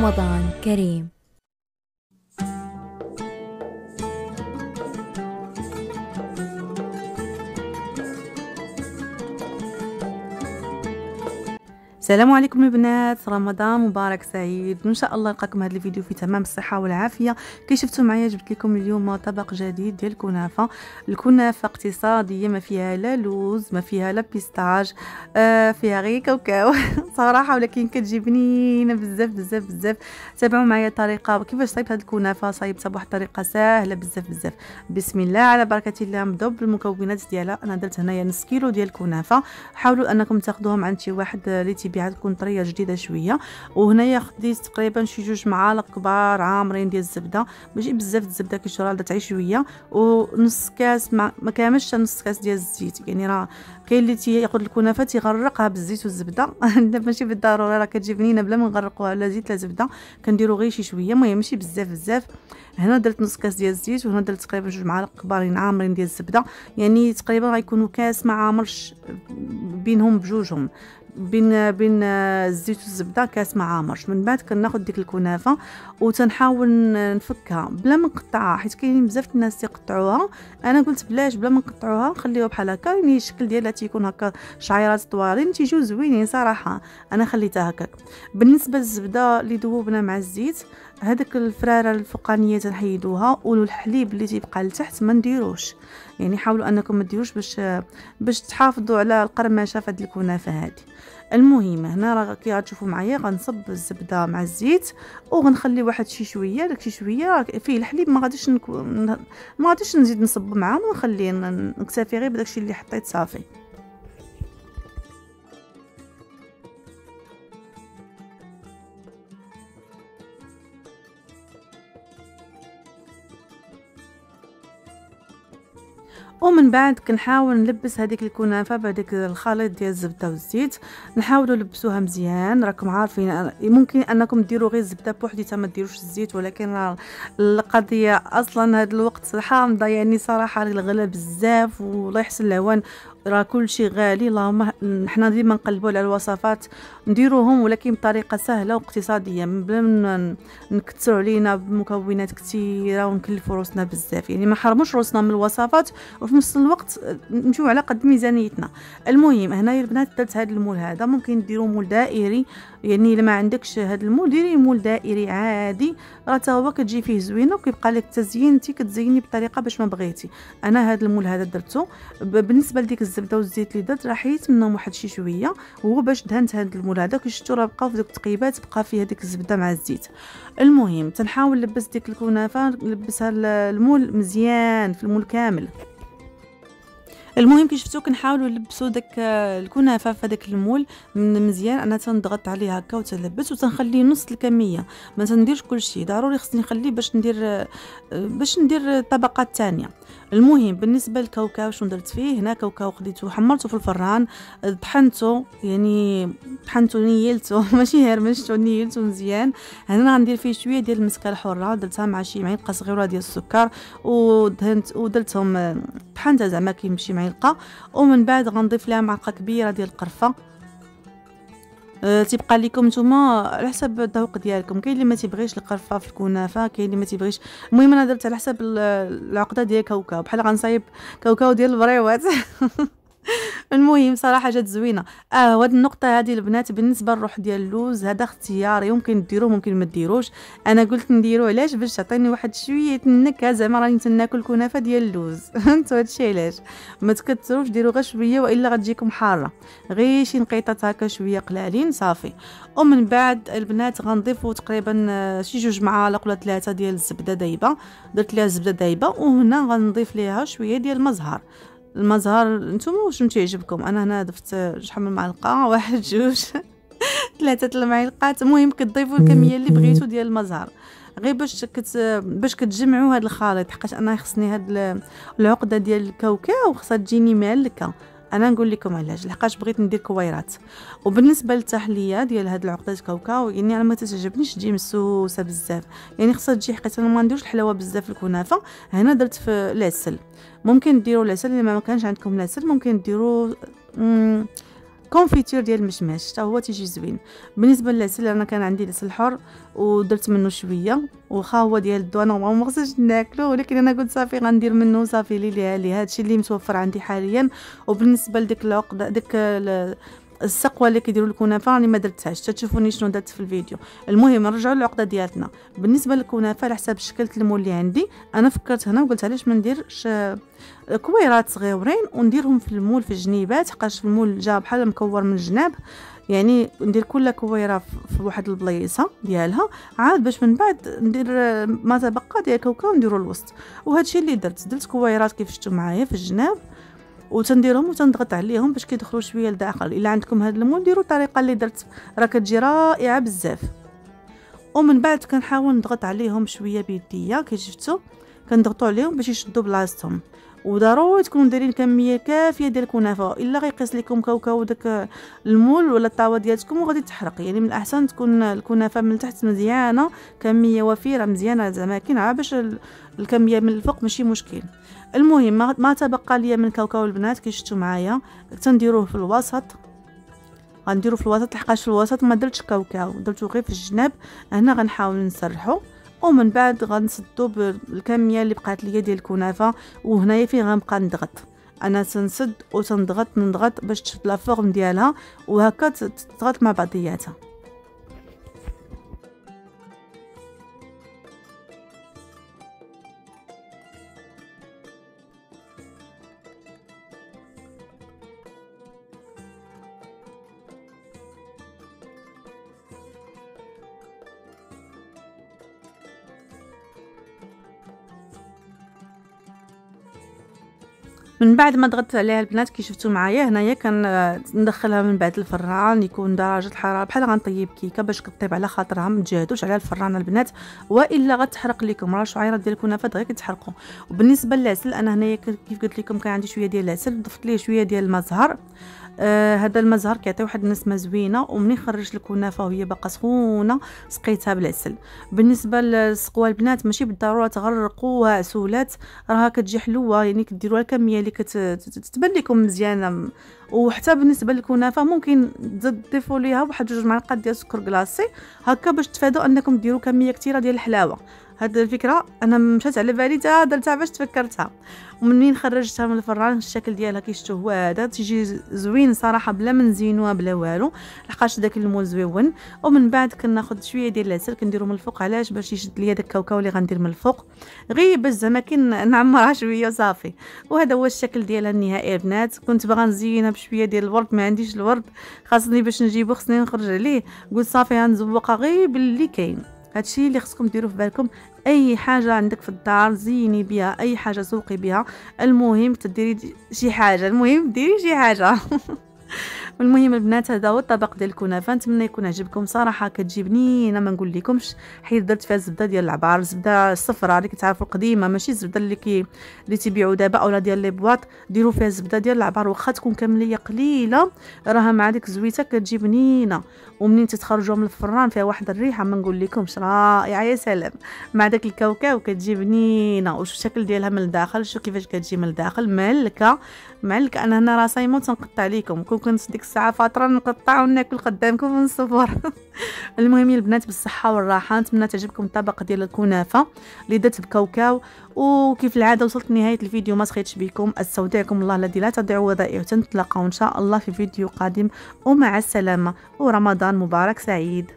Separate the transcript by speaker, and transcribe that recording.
Speaker 1: رمضان كريم.
Speaker 2: السلام عليكم البنات، رمضان مبارك سعيد. ان شاء الله نلقاكم هذا الفيديو في تمام الصحه والعافيه. كي شفتوا معايا جبت لكم اليوم طبق جديد ديال الكنافه اقتصاديه، ما فيها لا لوز، ما فيها لا بيستاج، فيها غير كاوكاو صراحه، ولكن كتجي بنينه بزاف بزاف بزاف. تابعوا معايا الطريقه كيفاش صايبت هذه الكنافه. صايبتها بواحد الطريقه سهله بزاف بزاف. بسم الله على بركه الله. نبداو بالمكونات ديالها. انا درت هنايا نص كيلو ديال الكنافه. حاولوا انكم تاخذوهم عند شي واحد اللي تيبيعها تكون طريه جديده شويه. وهنايا خديت تقريبا شي 2 معالق كبار عامرين ديال الزبده، ماشي بزاف الزبده كيشرا درت شويه، ونص كاس ما كاملش نص كاس ديال الزيت. يعني راه كاين اللي تياخذ الكنافه تيغرقها بالزيت والزبده ماشي بالضروره، راه كتجي بنينه بلا ما نغرقوها لا زيت لا زبده، كنديروا غير شي شويه، المهم ماشي بزاف بزاف. هنا درت نص كاس ديال الزيت، وهنا درت تقريبا 2 معالق كبارين عامرين ديال الزبده، يعني تقريبا غيكونوا كاس ما عامرش بينهم بجوجهم، بين الزيت والزبده كاس ما عامرش. من بعد كناخذ ديك الكنافه وتنحاول نفكها بلا ما نقطعها، حيت كاينين بزاف الناس تيقطعوها. انا قلت بلاش بلا ما نقطعوها، نخليوها بحال هكا، يعني الشكل ديالها تيكون هكا شعيرات طوالين تيجيو زوينين صراحه. انا خليتها هكاك. بالنسبه للزبده اللي ذوبنا مع الزيت، هذاك الفراره الفوقانيه تنحيدوها، والحليب اللي تيبقى لتحت ما نديروش. يعني حاولوا انكم ما ديروش باش تحافظوا على القرمشه في هذه الكنافه هذه. المهم هنا راه كي غتشوفوا معايا غنصب الزبده مع الزيت، وغنخلي واحد شي شويه، داك شي شويه فيه الحليب، ما غاديش نزيد نصب معاه، ونخليه نكتفي غير بداكشي اللي حطيت صافي. ومن بعد كنحاول نلبس هذيك الكنافه بهذيك الخليط ديال الزبده والزيت، نحاولوا نلبسوها مزيان. راكم عارفين ممكن انكم ديروا غير الزبده بوحديتها ما ديروش الزيت، ولكن راه القضيه اصلا هذا الوقت حامضه، يعني صراحه الغلا بزاف والله يحسن العوان، راه كلشي غالي. اللهم حنا ديما نقلبوا على الوصفات نديروهم، ولكن بطريقه سهله واقتصاديه، بلا ما نكثروا علينا بمكونات كثيره ونكلفوا روسنا بزاف. يعني ما حرموش روسنا من الوصفات، وفي نفس الوقت نمشيو على قد ميزانيتنا. المهم هنايا البنات درت هذا المول هذا، ممكن ديروا مول دائري، يعني الا ما عندكش هذا المول ديري مول دائري عادي، راه حتى هو كتجي فيه زوينه وكيبقى لك التزيين، انت كتزيني بالطريقه باش ما بغيتي. انا هذا المول هذا درته. بالنسبه لديك الزبده والزيت اللي درت راه حيت منهم واحد شي شويه، وهو باش دهنت هذا المول هذا كي شفتوا راه بقاو في دوك التقيبات بقى فيه هذيك الزبده مع الزيت. المهم تنحاول نلبس ديك الكنافه، نلبسها المول مزيان في المول كامل. المهم كي شفتوا كنحاولوا نلبسوا داك الكنافه في هذاك المول مزيان. انا تنضغط عليه هكا وتلبس، وتنخليه نص الكميه، ما تنديرش كلشي، ضروري خصني نخليه باش ندير الطبقه الثانيه. المهم بالنسبه للكاوكاو شنو درت فيه؟ هنا كاوكاو خديته حمرته في الفران، طحنته، يعني طحنته نيلته ماشي هرمشته، نيلته مزيان. هنا غندير فيه شويه ديال المسكه الحره، درتها مع شي معلقه صغيره ديال السكر، ودهنت ودرتهم طحنتها زعما كيمشي معلقه. ومن بعد غنضيف لها معلقه كبيره ديال القرفه. تيبقى لكم نتوما على حسب الذوق ديالكم، كاين اللي ما تيبغيش القرفه في الكنافه، كاين اللي ما تيبغيش. المهم انا درت على حسب العقده ديال كاوكاو، بحال غنصايب كاوكاو ديال البريوات المهم صراحه جات زوينه. وهاد النقطه هذه البنات بالنسبه للروح ديال اللوز هذا اختياري، يمكن ديروه ممكن ما ديروش. انا قلت نديرو علاش؟ باش تعطيني واحد شويه النكهه، زعما راني تناكل كنافه ديال اللوز انتو هادشي علاش. ما تكثروش، ديروا غير شويه والا غتجيكم حاره، غير شي نقيطات هكا شويه قلالين صافي. ومن بعد البنات غنضيفوا تقريبا شي 2 معالق ولا 3 ديال الزبده دايبه، درت ليها الزبده دايبه. وهنا غنضيف ليها شويه ديال المزهر نتوما واش تعجبكم. انا هنا ضفت شحال من معلقه، 1 2 3 المعالق. المهم كتضيفوا الكميه اللي بغيتو ديال المزهر، غير باش كتجمعوا هذا الخليط، حقاش انا خصني هاد العقده ديال الكاوكاو خصها تجيني مالكه. انا نقول لكم علاش، لحقاش بغيت ندير كويرات. وبالنسبه للتحليه ديال هاد العقده الكاوكاو، يعني انا ما تعجبنيش تجي مسوسه بزاف، يعني خصها تجي حقيقه. انا ما نديرش الحلاوه بزاف في الكنافه. هنا درت في العسل، ممكن ديروا العسل، الا ما كانش عندكم العسل ممكن ديروا كونفيتور ديال المشماش حتى هو تيجي زوين. بالنسبه للعسل انا كان عندي العسل الحر ودرت منه شويه، واخا هو ديال الدواء نورمالمون ما خصنيش ناكلو، ولكن انا قلت صافي غندير منه صافي لي هادشي اللي متوفر عندي حاليا. وبالنسبه لديك العقده ديك السقوه اللي كيديروا الكنافه راني ما درتهاش، تشوفوني شنو درت في الفيديو. المهم نرجعوا للعقده ديالتنا. بالنسبه للكنافه على حساب شكل المول اللي عندي، انا فكرت هنا وقلت علاش ما نديرش كويرات صغيورين ونديرهم في المول في الجنيبات، حقاش في المول جا بحال مكور من الجناب، يعني ندير كل كويره في واحد البلايصه ديالها، عاد باش من بعد ندير ما تبقى ديال كاوكاو نديرو الوسط. وهادشي اللي درت كويرات كيف شفتوا معايا في الجناب، وتنديرهم وتنضغط عليهم باش كيدخلوا شويه لداخل. الا عندكم هذا المول ديروا الطريقه اللي درت، راه كتجي رائعه بزاف. ومن بعد كنحاول نضغط عليهم شويه بيديا كي شفتوا، كنضغطوا عليهم باش يشدوا بلاصتهم. وضروري تكونوا دايرين كميه كافيه ديال الكنافه، الا غيقيس لكم كاوكاو داك المول ولا الطاوه ديالتكم وغادي تحرق. يعني من الاحسن تكون الكنافه من تحت مزيانه، كميه وفيره مزيانه زعما كاين، باش الكميه من الفوق ماشي مشكل. المهم ما تبقى ليا من كاوكاو البنات كي شفتوا معايا تنديروه في الوسط. غنديرو في الوسط لحقاش في الوسط ما درتش كاوكاو، درتو غير في الجناب. هنا غنحاول نسرحو، ومن بعد غنسدو بالكميه اللي بقات ليا ديال الكنافه. وهنايا فين غنبقى نضغط، انا تنسد نضغط باش تشد لا فورم ديالها، وهكا تضغط مع بعضياتها. من بعد ما ضغطت عليها البنات كي شفتوا معايا هنايا كندخلها من بعد الفران، يكون درجه الحراره بحال غنطيب كيكه باش كطيب على خاطرها، ما تجهدوش على الفران البنات والا غتحرق لكم، راه شعيرات ديال الكنافه دغيا كتحرقوا. وبالنسبه للعسل انا هنايا كيف قلت لكم كان عندي شويه ديال العسل، ضفت ليه شويه ديال المزهر. هذا المزهر كيعطي واحد النسمه زوينه، ومنين خرجت الكنافه وهي باقا سخونه سقيتها بالعسل. بالنسبه للسقوه البنات ماشي بالضروره تغرقوها عسولات، راها كتجي حلوه، يعني كديروها الكميه اللي كتبان لكم مزيانه. وحتى بالنسبه للكنافه ممكن تضيفوا ليها واحد 2 معالق ديال سكر كلاصي هكا باش تفادوا انكم ديروا كميه كثيره ديال الحلاوه. هاد الفكره انا مشات على بالي تا درتها باش تفكرتها. ومنين خرجتها من الفران الشكل ديالها كيشتو هو هذا، تيجي زوين صراحه بلا ما نزينوها بلا والو، لحقاش داك المول زويون. ومن بعد كناخذ شويه ديال العسل كنديرو من الفوق، علاش باش يشد ليا داك الكاوكاو اللي غندير من الفوق، غير باش زعما نعمرها شويه وصافي. وهذا هو الشكل ديالها النهائي البنات. كنت باغا نزينها بشويه ديال الورد، ما عنديش الورد خاصني باش نجيبو، خصني نخرج عليه، قلت صافي غنزوقها غير باللي كاين. هادشي اللي خصكم ديروا في بالكم، اي حاجه عندك في الدار زيني بها، اي حاجه سوقي بها، المهم تديري شي حاجه، المهم ديري شي حاجه. المهم البنات هذا هو الطبق ديال الكنافه، نتمنى يكون عجبكم. صراحه كتجي بنينه ما نقول لكمش، حيت درت فيها الزبده ديال العبار، الزبده الصفراء اللي كتعرفوا القديمه، ماشي الزبده اللي تيبيعوا دابا اولا ديال لي بواط. ديروا فيها الزبده ديال العبار، واخا تكون كمليه قليله راها مع ديك الزويته كتجي بنينه. ومنين تتخرجوا من الفران فيها واحد الريحه ما نقول لكمش، رائعه يا سلام، مع داك الكاوكاو كتجي بنينه. وشوف الشكل ديالها من الداخل، شوف كيفاش كتجي من الداخل معلكه. انا هنا راه صايمه تنقطع لكم، كنت ديك الساعه فاطره نقطع وناكل قدامكم من الصفر. المهم يا البنات بالصحه والراحه، نتمنى تعجبكم الطبق ديال الكنافه اللي درت بكاوكاو. وكيف العاده وصلت لنهايه الفيديو، ما سخيتش بكم، استودعكم الله الذي لا تضيع ودائعه، نتلاقاو ان شاء الله في فيديو قادم، ومع السلامه، ورمضان مبارك سعيد.